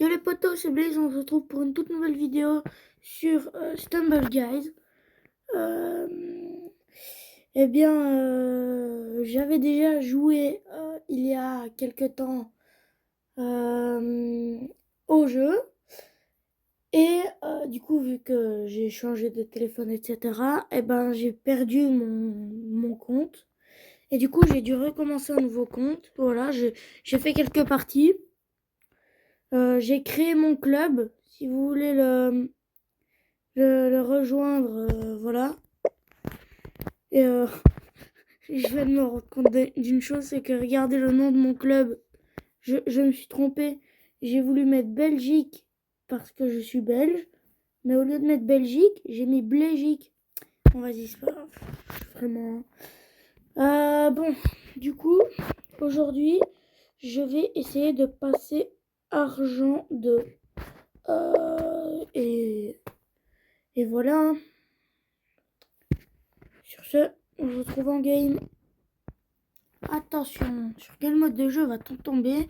Yo les potos, c'est Blaze, on se retrouve pour une toute nouvelle vidéo sur Stumble Guys. Euh, j'avais déjà joué il y a quelque temps euh, au jeu. Et du coup, vu que j'ai changé de téléphone, etc., j'ai perdu mon compte. Et du coup, j'ai dû recommencer un nouveau compte. Voilà, j'ai fait quelques parties. J'ai créé mon club. Si vous voulez le rejoindre, voilà. Et je viens de me rendre compte d'une chose, c'est que regardez le nom de mon club. Je me suis trompée. J'ai voulu mettre Belgique parce que je suis belge. Mais au lieu de mettre Belgique, j'ai mis Blégique. Bon, vas-y, c'est pas grave. Vraiment. Bon, du coup, aujourd'hui, je vais essayer de passer argent 2. Et voilà. Sur ce, on se retrouve en game. Attention, sur quel mode de jeu va-t-on tomber?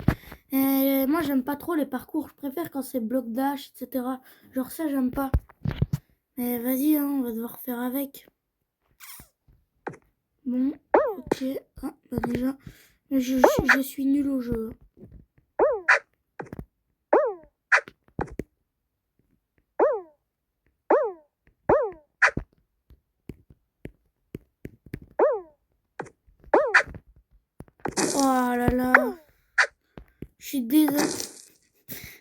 Et moi, j'aime pas trop les parcours. Je préfère quand c'est bloc dash, etc. Genre ça, j'aime pas. Mais vas-y, hein, on va devoir faire avec. Bon, ok. Ah, bah déjà, je suis nul au jeu. Oh là là. Je suis désolé.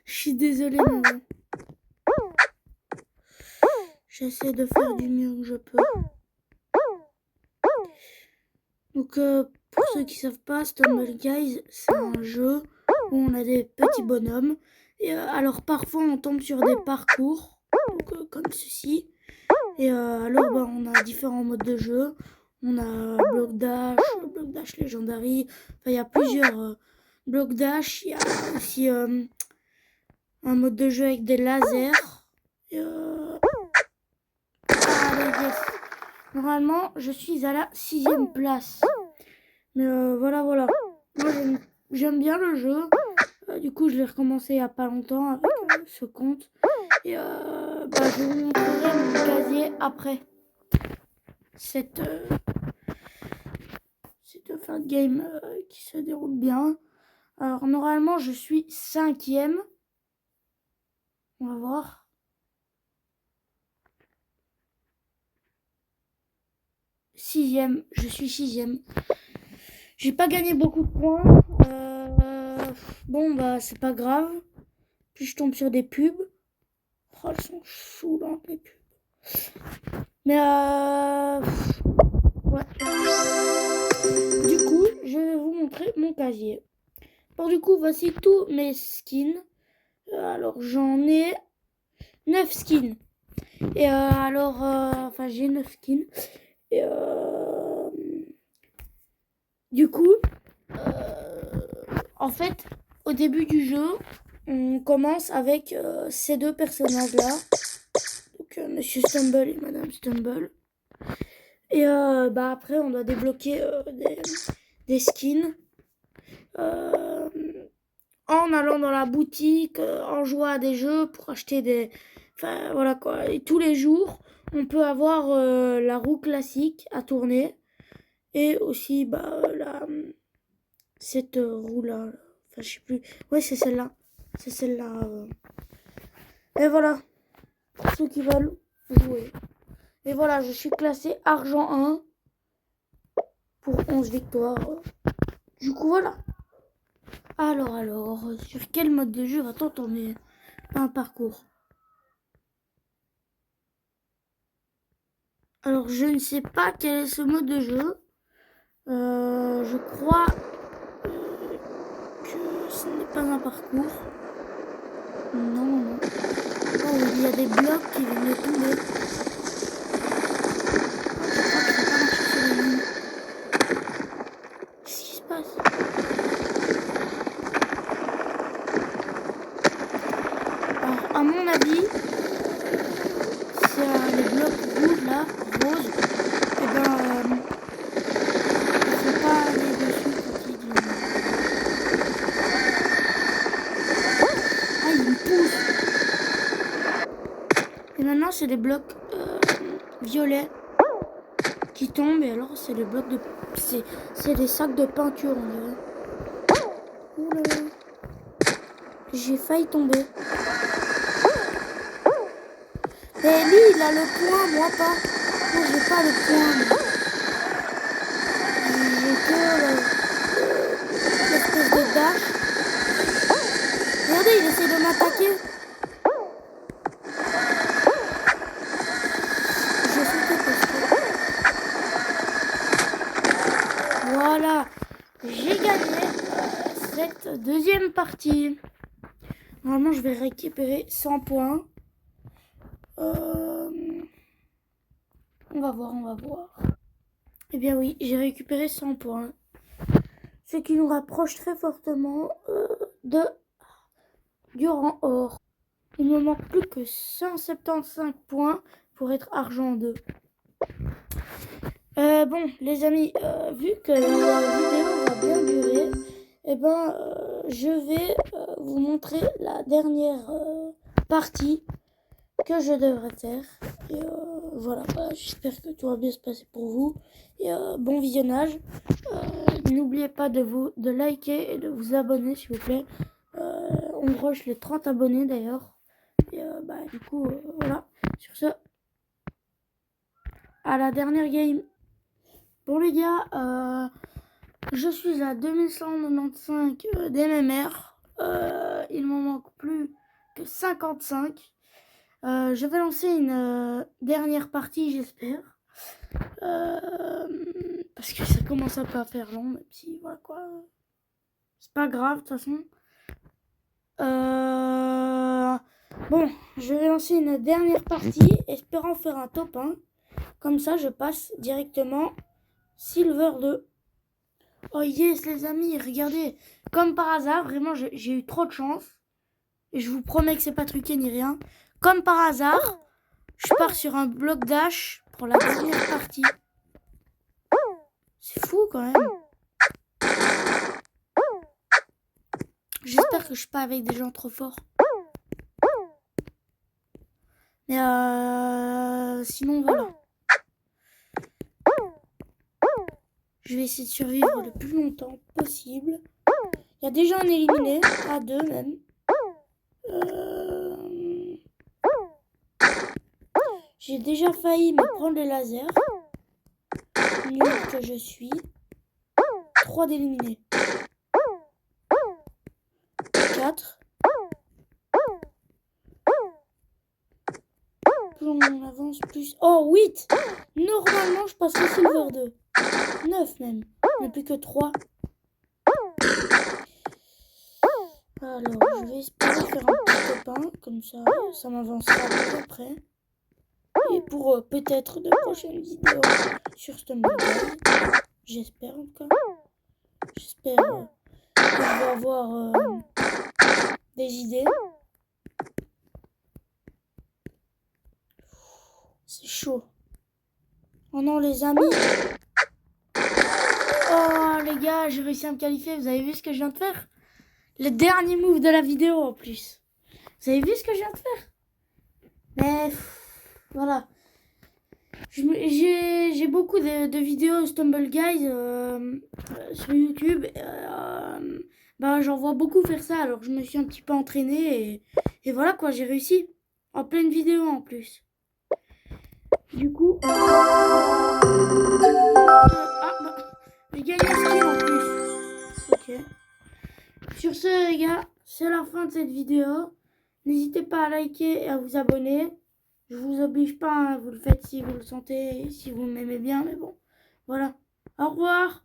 Je suis désolée, maman. J'essaie de faire du mieux que je peux. Donc, pour ceux qui savent pas, Stumble Guys, c'est un jeu où on a des petits bonhommes. Et alors, parfois, on tombe sur des parcours, donc, comme ceci. Et on a différents modes de jeu. On a Block Dash Legendary. Enfin, il y a plusieurs Block Dash. Il y a aussi un mode de jeu avec des lasers. Et, yes. Normalement, je suis à la 6e place. Mais voilà. Moi, j'aime bien le jeu. Du coup, je l'ai recommencé il n'y a pas longtemps avec ce compte. Et je vous montrerai mon casier après cette fin de game qui se déroule bien. Alors, normalement, je suis 5e. On va voir. Sixième, je suis 6e. J'ai pas gagné beaucoup de points. C'est pas grave. Puis je tombe sur des pubs. Oh, elles sont saoulantes les pubs. Mais ouais. Du coup, je vais vous montrer mon casier. Bon, du coup, voici tous mes skins. Alors, j'en ai 9 skins. Et j'ai 9 skins. Et du coup, en fait, au début du jeu, on commence avec ces deux personnages-là. Donc, Monsieur Stumble et Madame Stumble. Et après, on doit débloquer des skins. En allant dans la boutique, en jouant à des jeux pour acheter des... Enfin, voilà quoi. Et tous les jours, on peut avoir la roue classique à tourner. Et aussi, cette roue-là. Enfin, je sais plus. Ouais, c'est celle-là. C'est celle-là. Et voilà. Pour ceux qui veulent jouer. Et voilà, je suis classé argent 1 pour 11 victoires. Du coup, voilà. Alors, sur quel mode de jeu va-t-on tomber un parcours? Alors, je ne sais pas quel est ce mode de jeu. Je crois que ce n'est pas un parcours. Non. Oh, il y a des blocs qui viennent de tomber. Qu'est-ce qui se passe? Alors, à mon avis, c'est les blocs rouges là, roses. Et il ne faut pas aller dessus quand il dit. Ah, il y a une maintenant c'est des blocs violets qui tombent. Et alors c'est des blocs de... C'est des sacs de peinture, on dirait. Ouh là là. J'ai failli tomber. Mais lui, il a le point, moi pas. Moi, j'ai pas le point. J'ai que l'espèce de dash. Regardez, il essaie de m'attaquer. J'ai sauté parce que... Voilà. J'ai gagné cette deuxième partie. Normalement, je vais récupérer 100 points. On va voir. Eh bien oui, j'ai récupéré 100 points. Ce qui nous rapproche très fortement du rang or. Il me manque plus que 175 points pour être argent 2. Bon, les amis, vu que la vidéo va bien durer, eh ben, je vais vous montrer la dernière partie que je devrais faire. Et voilà, j'espère que tout va bien se passer pour vous. Et bon visionnage. N'oubliez pas de liker et de vous abonner, s'il vous plaît. On rush les 30 abonnés d'ailleurs. Et du coup, voilà. Sur ce, à la dernière game. Bon les gars, je suis à 2195 d'MMR. Il m'en manque plus que 55. Je vais lancer une dernière partie, j'espère. Parce que ça commence un peu à faire long, même si, voilà quoi. C'est pas grave, de toute façon. Bon, je vais lancer une dernière partie, espérant faire un top 1. Comme ça, je passe directement Silver 2. Oh yes, les amis, regardez. Comme par hasard, vraiment, j'ai eu trop de chance. Et je vous promets que c'est pas truqué ni rien. Comme par hasard, je pars sur un bloc dash pour la dernière partie. C'est fou quand même. J'espère que je suis pas avec des gens trop forts. Mais sinon voilà. Je vais essayer de survivre le plus longtemps possible. Il y a déjà un éliminé, à 2 même. J'ai déjà failli me prendre le laser. Nul que je suis. 3 d'éliminés. 4. Plus on avance, plus... Oh, 8. Normalement, je passe au Silver 2. 9 même. Il n'y a plus que 3. Alors, je vais espérer faire un petit copain. Comme ça m'avancera après. Et pour peut-être de prochaines vidéos sur Stumbleguy. J'espère en tout cas. J'espère que je vais avoir des idées. C'est chaud. Oh non les amis. Oh les gars, j'ai réussi à me qualifier. Vous avez vu ce que je viens de faire? Le dernier move de la vidéo en plus. Vous avez vu ce que je viens de faire? Mais voilà. J'ai beaucoup de vidéos Stumbleguy sur YouTube. J'en vois beaucoup faire ça. Alors je me suis un petit peu entraînée. Et voilà quoi, j'ai réussi. En pleine vidéo en plus. Du coup... j'ai gagné un skin en plus. Ok. Sur ce les gars, c'est la fin de cette vidéo. N'hésitez pas à liker et à vous abonner. Je vous oblige pas, hein, vous le faites si vous le sentez, si vous m'aimez bien, mais bon. Voilà. Au revoir.